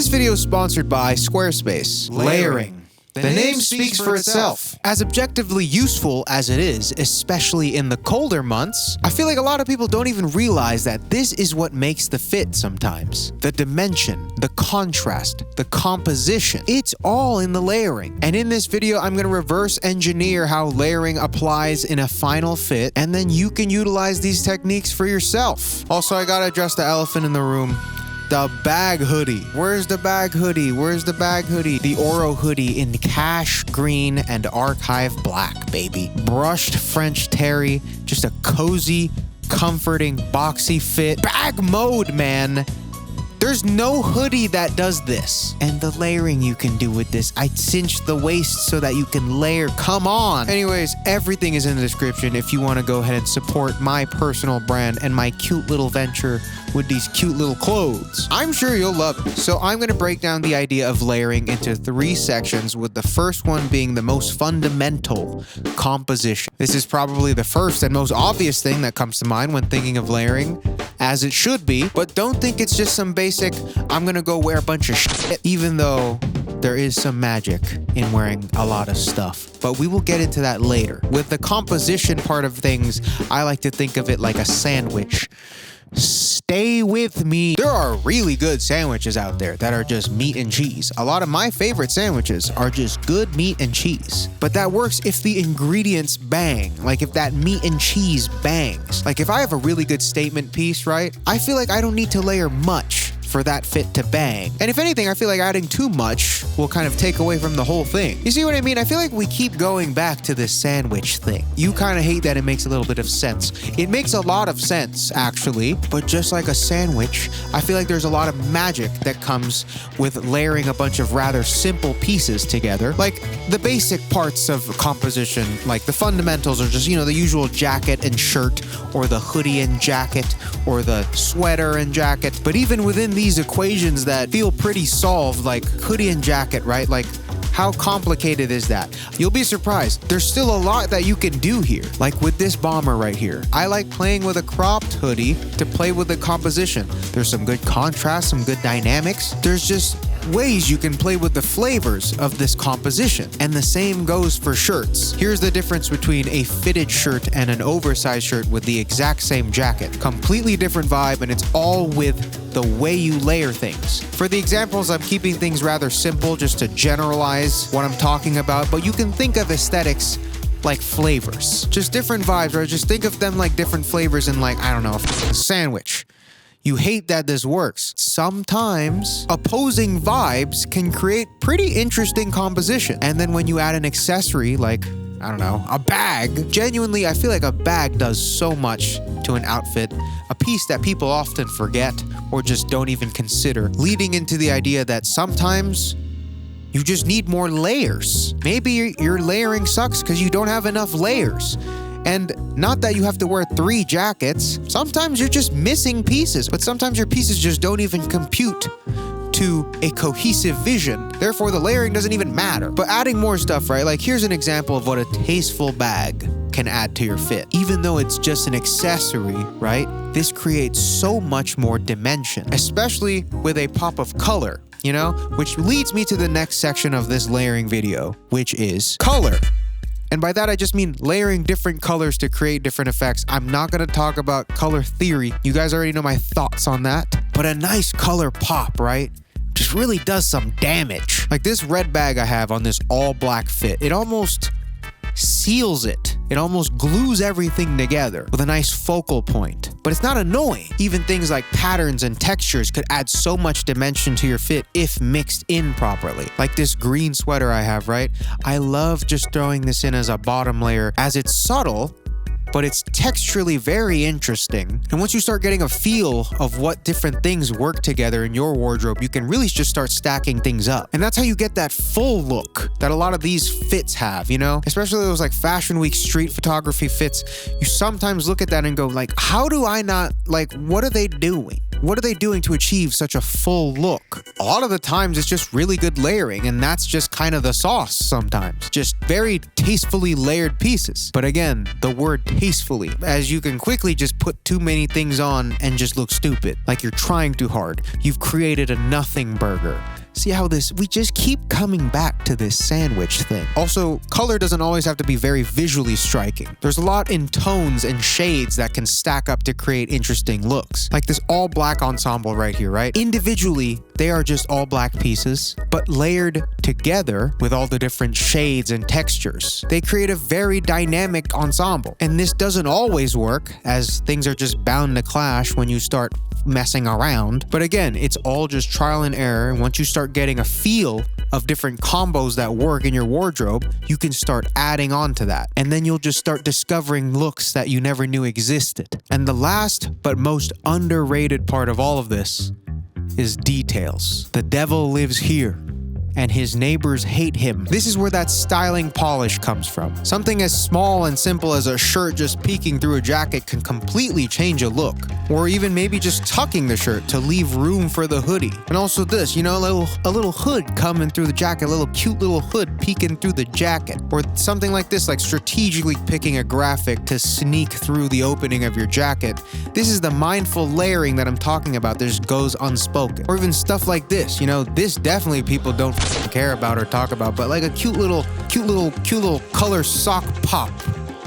This video is sponsored by Squarespace. Layering. The name speaks for itself. As objectively useful as it is, especially in the colder months, I feel like a lot of people don't even realize that this is what makes the fit sometimes. The dimension, the contrast, the composition, it's all in the layering. And in this video, I'm going to reverse engineer how layering applies in a final fit, and then you can utilize these techniques for yourself. Also, I gotta address the elephant in the room. The bag hoodie. Where's the bag hoodie? Where's the bag hoodie? The Oro hoodie in cash green and archive black, baby. Brushed French terry, just a cozy, comforting, boxy fit. Bag mode, man. There's no hoodie that does this. And the layering you can do with this. I cinched the waist so that you can layer. Come on. Anyways, everything is in the description if you want to go ahead and support my personal brand and my cute little venture with these cute little clothes. I'm sure you'll love it. So I'm going to break down the idea of layering into 3 sections, with the first one being the most fundamental: composition. This is probably the first and most obvious thing that comes to mind when thinking of layering, as it should be, but don't think it's just some basic, I'm gonna go wear a bunch of shit, even though there is some magic in wearing a lot of stuff. But we will get into that later. With the composition part of things, I like to think of it like a sandwich. Stay with me. There are really good sandwiches out there that are just meat and cheese. A lot of my favorite sandwiches are just good meat and cheese. But that works if the ingredients bang. Like if that meat and cheese bangs. Like if I have a really good statement piece, right? I feel like I don't need to layer much for that fit to bang. And if anything, I feel like adding too much will kind of take away from the whole thing. You see what I mean? I feel like we keep going back to this sandwich thing. You kind of hate that it makes a little bit of sense. It makes a lot of sense, actually, but just like a sandwich, I feel like there's a lot of magic that comes with layering a bunch of rather simple pieces together. Like the basic parts of composition, like the fundamentals are just, you know, the usual jacket and shirt, or the hoodie and jacket, or the sweater and jacket. But even within these equations that feel pretty solved, like hoodie and jacket, right? Like, how complicated is that? You'll be surprised. There's still a lot that you can do here. Like with this bomber right here. I like playing with a cropped hoodie to play with the composition. There's some good contrast, some good dynamics. There's just ways you can play with the flavors of this composition. And the same goes for shirts. Here's the difference between a fitted shirt and an oversized shirt with the exact same jacket. Completely different vibe, and it's all with the way you layer things. For the examples, I'm keeping things rather simple just to generalize what I'm talking about, but you can think of aesthetics like flavors. Just different vibes, right? Just think of them like different flavors in, like, I don't know, a sandwich. You hate that this works. Sometimes opposing vibes can create pretty interesting composition. And then when you add an accessory like, I don't know, a bag, genuinely, I feel like a bag does so much to an outfit, a piece that people often forget or just don't even consider, leading into the idea that sometimes you just need more layers. Maybe your layering sucks because you don't have enough layers. And not that you have to wear 3 jackets. Sometimes you're just missing pieces, but sometimes your pieces just don't even compute to a cohesive vision. Therefore, the layering doesn't even matter. But adding more stuff, right? Like here's an example of what a tasteful bag can add to your fit. Even though it's just an accessory, right? This creates so much more dimension, especially with a pop of color, you know? Which leads me to the next section of this layering video, which is color. And by that, I just mean layering different colors to create different effects. I'm not going to talk about color theory. You guys already know my thoughts on that. But a nice color pop, right? Just really does some damage. Like this red bag I have on this all black fit. It almost seals it. It almost glues everything together with a nice focal point. But it's not annoying. Even things like patterns and textures could add so much dimension to your fit if mixed in properly. Like this green sweater I have, right? I love just throwing this in as a bottom layer, as it's subtle, but it's texturally very interesting. And once you start getting a feel of what different things work together in your wardrobe, you can really just start stacking things up. And that's how you get that full look that a lot of these fits have, you know? Especially those like Fashion Week street photography fits. You sometimes look at that and go like, how do I not, like, what are they doing? what are they doing to achieve such a full look? A lot of the times it's just really good layering, and that's just kind of the sauce sometimes. Just very tastefully layered pieces. But again, the word tastefully, as you can quickly just put too many things on and just look stupid. Like you're trying too hard. You've created a nothing burger. See how we just keep coming back to this sandwich thing. Also, color doesn't always have to be very visually striking. There's a lot in tones and shades that can stack up to create interesting looks. Like this all black ensemble right here, right? Individually, they are just all black pieces, but layered together with all the different shades and textures, they create a very dynamic ensemble. And this doesn't always work, as things are just bound to clash when you start messing around. But again, it's all just trial and error. And once you start getting a feel of different combos that work in your wardrobe, you can start adding on to that. And then you'll just start discovering looks that you never knew existed. And the last but most underrated part of all of this is details. The devil lives here, and his neighbors hate him. This is where that styling polish comes from. Something as small and simple as a shirt just peeking through a jacket can completely change a look. Or even maybe just tucking the shirt to leave room for the hoodie. And also this, you know, a little hood coming through the jacket, a little cute little hood peeking through the jacket. Or something like this, like strategically picking a graphic to sneak through the opening of your jacket. This is the mindful layering that I'm talking about that just goes unspoken. Or even stuff like this, you know, this definitely people don't care about or talk about, but like a cute little color sock pop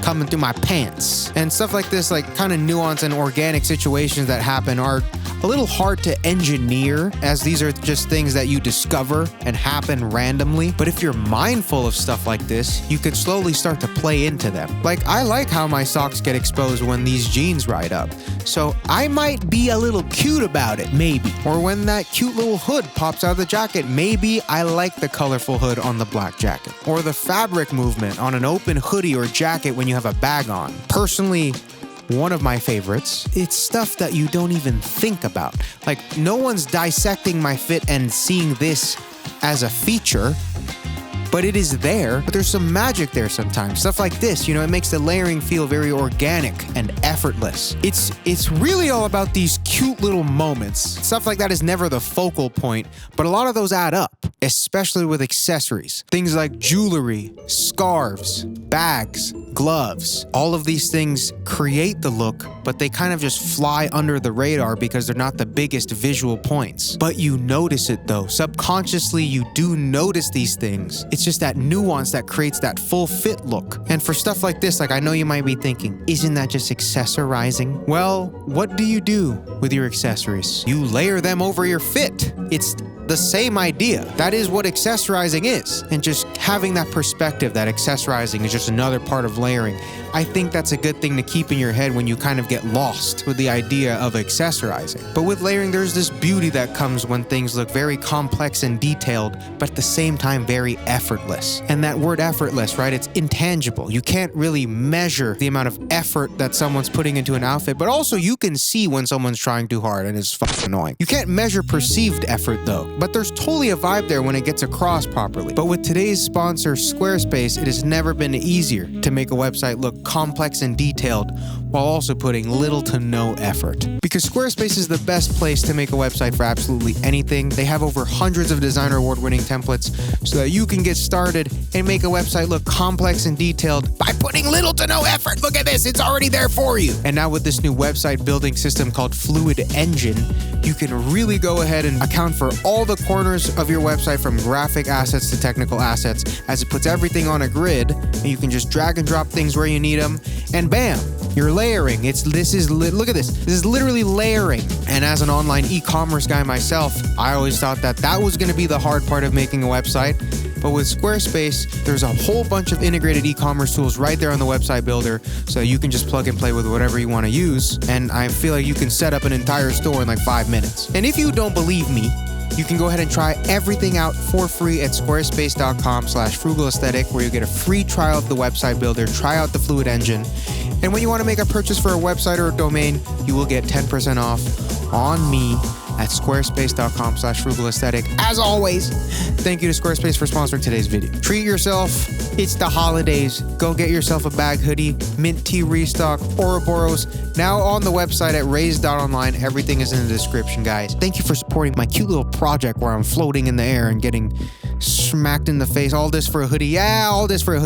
coming through my pants. And stuff like this, like kind of nuance and organic situations that happen are a little hard to engineer, as these are just things that you discover and happen randomly. But if you're mindful of stuff like this, you can slowly start to play into them. Like, I like how my socks get exposed when these jeans ride up, so I might be a little cute about it, maybe. Or when that cute little hood pops out of the jacket, maybe I like the colorful hood on the black jacket. Or the fabric movement on an open hoodie or jacket when you have a bag on. Personally, one of my favorites, it's stuff that you don't even think about. Like, no one's dissecting my fit and seeing this as a feature, but it is there. But there's some magic there sometimes. Stuff like this, you know, it makes the layering feel very organic and effortless. It's really all about these cute little moments. Stuff like that is never the focal point, but a lot of those add up, especially with accessories. Things like jewelry, scarves, bags, gloves. All of these things create the look, but they kind of just fly under the radar because they're not the biggest visual points. But you notice it though. Subconsciously, you do notice these things. It's just that nuance that creates that full fit look. And for stuff like this, like, I know you might be thinking, isn't that just accessorizing? Well, what do you do with your accessories? You layer them over your fit. It's the same idea. That is what accessorizing is. And just having that perspective that accessorizing is just another part of layering, I think that's a good thing to keep in your head when you kind of get lost with the idea of accessorizing. But with layering, there's this beauty that comes when things look very complex and detailed, but at the same time very effortless. And that word effortless, right? It's intangible. You can't really measure the amount of effort that someone's putting into an outfit, but also you can see when someone's trying too hard and it's fucking annoying. You can't measure perceived effort though, but there's totally a vibe there when it gets across properly. But with today's sponsor, Squarespace, it has never been easier to make a website look complex and detailed while also putting little to no effort. Because Squarespace is the best place to make a website for absolutely anything. They have over hundreds of designer award-winning templates so that you can get started and make a website look complex and detailed by putting little to no effort. Look at this, it's already there for you. And now with this new website building system called Fluid Engine, you can really go ahead and account for all the corners of your website, from graphic assets to technical assets, as it puts everything on a grid, and you can just drag and drop things where you need them, and bam, you're layering. Look at this. This is literally layering. And as an online e-commerce guy myself, I always thought that was going to be the hard part of making a website. But with Squarespace, there's a whole bunch of integrated e-commerce tools right there on the website builder, so you can just plug and play with whatever you want to use. And I feel like you can set up an entire store in like 5 minutes. And if you don't believe me, you can go ahead and try everything out for free at squarespace.com/frugalaesthetic, where you get a free trial of the website builder, try out the Fluid Engine. And when you want to make a purchase for a website or a domain, you will get 10% off on me at squarespace.com/frugalaesthetic. As always, thank you to Squarespace for sponsoring today's video. Treat yourself. It's the holidays. Go get yourself a bag hoodie, mint tea restock, Ouroboros. Now on the website at raise.online. Everything is in the description, guys. Thank you for supporting my cute little project where I'm floating in the air and getting smacked in the face. All this for a hoodie. Yeah, all this for a hoodie.